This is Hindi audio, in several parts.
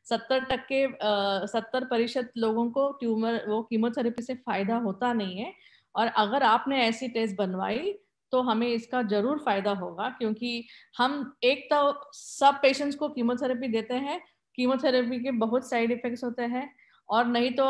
70% 70% लोगों को ट्यूमर वो कीमोथेरेपी से फायदा होता नहीं है। और अगर आपने ऐसी टेस्ट बनवाई तो हमें इसका जरूर फायदा होगा, क्योंकि हम एक तो सब पेशेंट्स को कीमोथेरेपी देते हैं, कीमोथेरेपी के बहुत साइड इफेक्ट्स होते हैं, और नहीं तो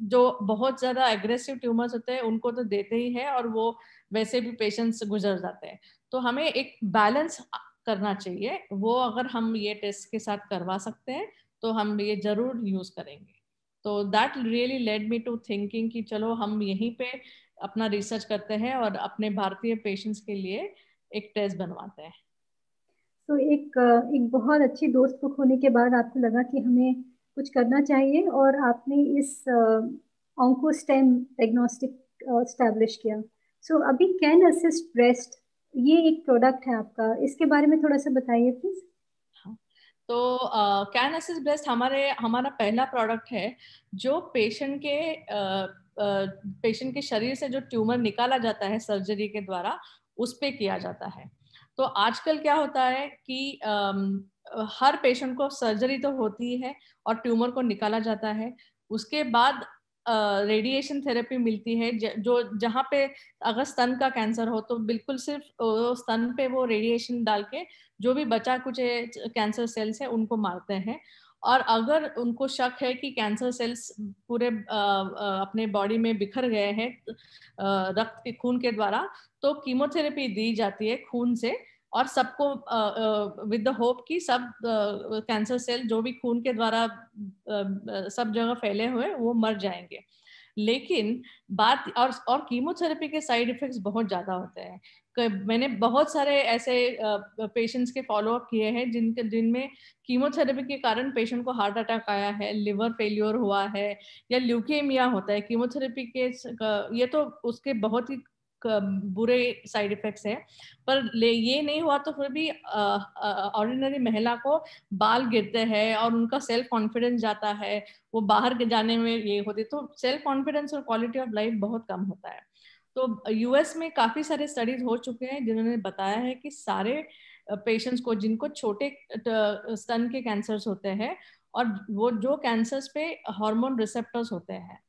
जो बहुत ज्यादा एग्रेसिव ट्यूमर्स होते हैं उनको तो देते ही है, और वो वैसे भी पेशेंट्स गुजर जाते हैं। तो हमें एक बैलेंस करना चाहिए, वो अगर हम ये टेस्ट के साथ करवा सकते हैं तो हम ये जरूर यूज करेंगे। तो that really led me to thinking कि चलो हम यहीं पे अपना रिसर्च करते हैं और अपने भारतीय पेशेंट्स के लिए एक टेस्ट बनवाते हैं। तो एक बहुत अच्छी दोस्त को खोने के बाद आपको लगा कि हमें कुछ करना चाहिए, और आपने इस ऑन्कोस्टेम डायग्नोस्टिक स्टैब्लिश किया। सो अभी कैन असिस्ट ब्रेस्ट, ये एक प्रोडक्ट है आपका, इसके बारे में थोड़ा सा बताइए प्लीज। हाँ। तो कैन असिस्ट ब्रेस्ट हमारा पहला प्रोडक्ट है जो पेशेंट के शरीर से जो ट्यूमर निकाला जाता है सर्जरी के द्वारा, उस पे किया जाता है। तो आजकल क्या होता है कि हर पेशेंट को सर्जरी तो होती है और ट्यूमर को निकाला जाता है, उसके बाद रेडिएशन थेरेपी मिलती है, जो जहाँ पे अगर स्तन का कैंसर हो तो बिल्कुल सिर्फ स्तन पे वो रेडिएशन डाल के जो भी बचा कुछ कैंसर सेल्स है उनको मारते हैं। और अगर उनको शक है कि कैंसर सेल्स पूरे अपने बॉडी में बिखर गए हैं रक्त के खून के द्वारा, तो कीमोथेरेपी दी जाती है खून से, और सबको विद द होप कि सब कैंसर सेल जो भी खून के द्वारा सब जगह फैले हुए वो मर जाएंगे। लेकिन बात और कीमोथेरेपी के साइड इफेक्ट्स बहुत ज्यादा होते हैं। मैंने बहुत सारे ऐसे पेशेंट्स के फॉलोअप किए हैं जिनमें कीमोथेरेपी के कारण पेशेंट को हार्ट अटैक आया है, लिवर फेल्योर हुआ है, या ल्यूकेमिया होता है कीमोथेरेपी के। ये तो उसके बहुत ही बुरे साइड इफेक्ट्स हैं, पर ये नहीं हुआ तो फिर भी ऑर्डिनरी महिला को बाल गिरते हैं और उनका सेल्फ कॉन्फिडेंस जाता है, वो बाहर के जाने में ये होती, तो सेल्फ कॉन्फिडेंस और क्वालिटी ऑफ लाइफ बहुत कम होता है। तो यूएस में काफी सारे स्टडीज हो चुके हैं जिन्होंने बताया है कि सारे पेशेंट्स को जिनको छोटे स्तन के कैंसर्स होते हैं, और वो जो कैंसर्स पे हार्मोन रिसेप्टर्स होते हैं,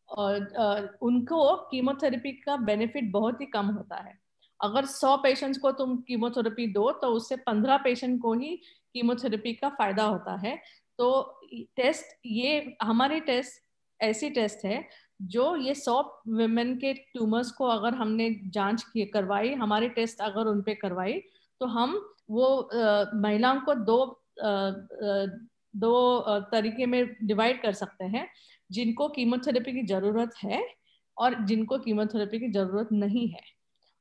और उनको कीमोथेरेपी का बेनिफिट बहुत ही कम होता है। अगर 100 पेशेंट्स को तुम कीमोथेरेपी दो तो उससे 15 पेशेंट को ही कीमोथेरेपी का फायदा होता है। तो टेस्ट, ये हमारी टेस्ट ऐसी टेस्ट है जो ये 100 वुमेन के ट्यूमर्स को अगर हमने जांच की करवाई, हमारी टेस्ट अगर उन पे करवाई, तो हम वो महिलाओं को दो तरीके में डिवाइड कर सकते हैं, जिनको कीमोथेरेपी की जरूरत है और जिनको कीमोथेरेपी की जरूरत नहीं है।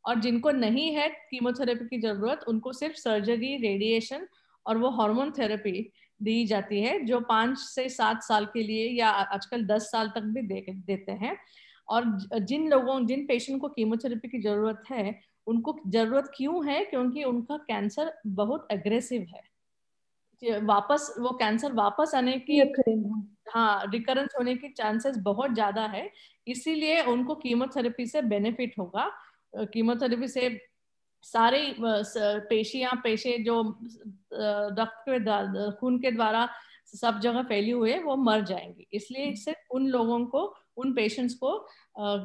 और जिनको नहीं है कीमोथेरेपी की जरूरत, उनको सिर्फ सर्जरी, रेडिएशन और वो हार्मोन थेरेपी दी जाती है, जो 5 से 7 साल के लिए या आजकल 10 साल तक भी देते हैं। और जिन पेशेंट को कीमोथेरेपी की जरूरत है, उनको जरूरत क्यों है? क्योंकि उनका कैंसर बहुत एग्रेसिव है, वापस वो कैंसर वापस आने की, हाँ, रिकरेंस होने की चांसेस बहुत ज्यादा है। इसीलिए उनको कीमोथेरेपी से बेनिफिट होगा। कीमोथेरेपी से सारे पेशे जो रक्त के खून के द्वारा सब जगह फैली हुई है वो मर जाएंगी। इसलिए सिर्फ उन लोगों को, उन पेशेंट्स को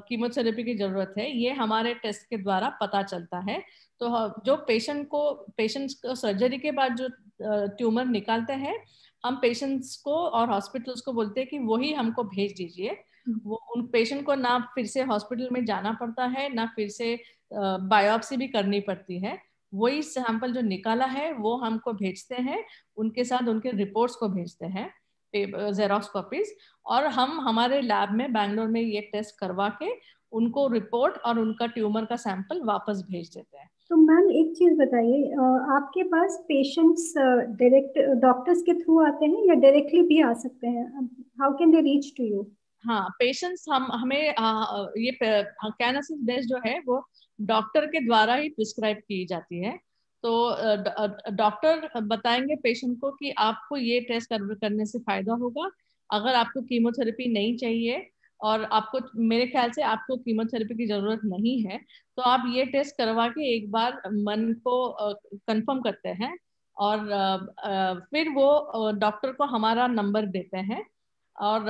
कीमोथेरेपी की जरूरत है, ये हमारे टेस्ट के द्वारा पता चलता है। तो जो पेशेंट्स को सर्जरी के बाद जो ट्यूमर निकालते हैं, हम पेशेंट्स को और हॉस्पिटल्स को बोलते हैं कि वही हमको भेज दीजिए। वो उन पेशेंट को ना फिर से हॉस्पिटल में जाना पड़ता है, ना फिर से बायोप्सी भी करनी पड़ती है। वही सैंपल जो निकाला है वो हमको भेजते हैं, उनके साथ उनके रिपोर्ट्स को भेजते हैं, जेरोक्स कॉपीज, और हम हमारे लैब में बैंगलोर में ये टेस्ट करवा के उनको रिपोर्ट और उनका ट्यूमर का सैंपल वापस भेज देते हैं। तो मैम एक चीज बताइए, आपके पास पेशेंट्स डायरेक्ट डॉक्टर्स के थ्रू आते हैं या डायरेक्टली भी आ सकते हैं? How can they reach to you? हाँ, पेशेंट्स हमें ये कैन असिस्ट बेस्ड जो है वो डॉक्टर के द्वारा ही प्रिस्क्राइब की जाती है। तो डॉक्टर बताएंगे पेशेंट को कि आपको ये टेस्ट करने से फायदा होगा। अगर आपको कीमोथेरेपी नहीं चाहिए और आपको, मेरे ख्याल से आपको कीमोथेरेपी की जरूरत नहीं है, तो आप ये टेस्ट करवा के एक बार मन को कंफर्म करते हैं, और फिर वो डॉक्टर को हमारा नंबर देते हैं, और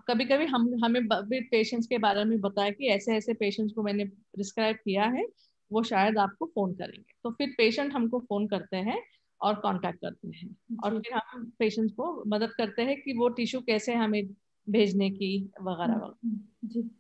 कभी कभी हमें भी पेशेंट्स के बारे में बताया कि ऐसे ऐसे पेशेंट्स को मैंने प्रिस्क्राइब किया है, वो शायद आपको फोन करेंगे। तो फिर पेशेंट हमको फोन करते हैं और कांटेक्ट करते हैं, और जी। फिर हम पेशेंट्स को मदद करते हैं कि वो टिश्यू कैसे हमें भेजने की वगैरह वगैरह। जी।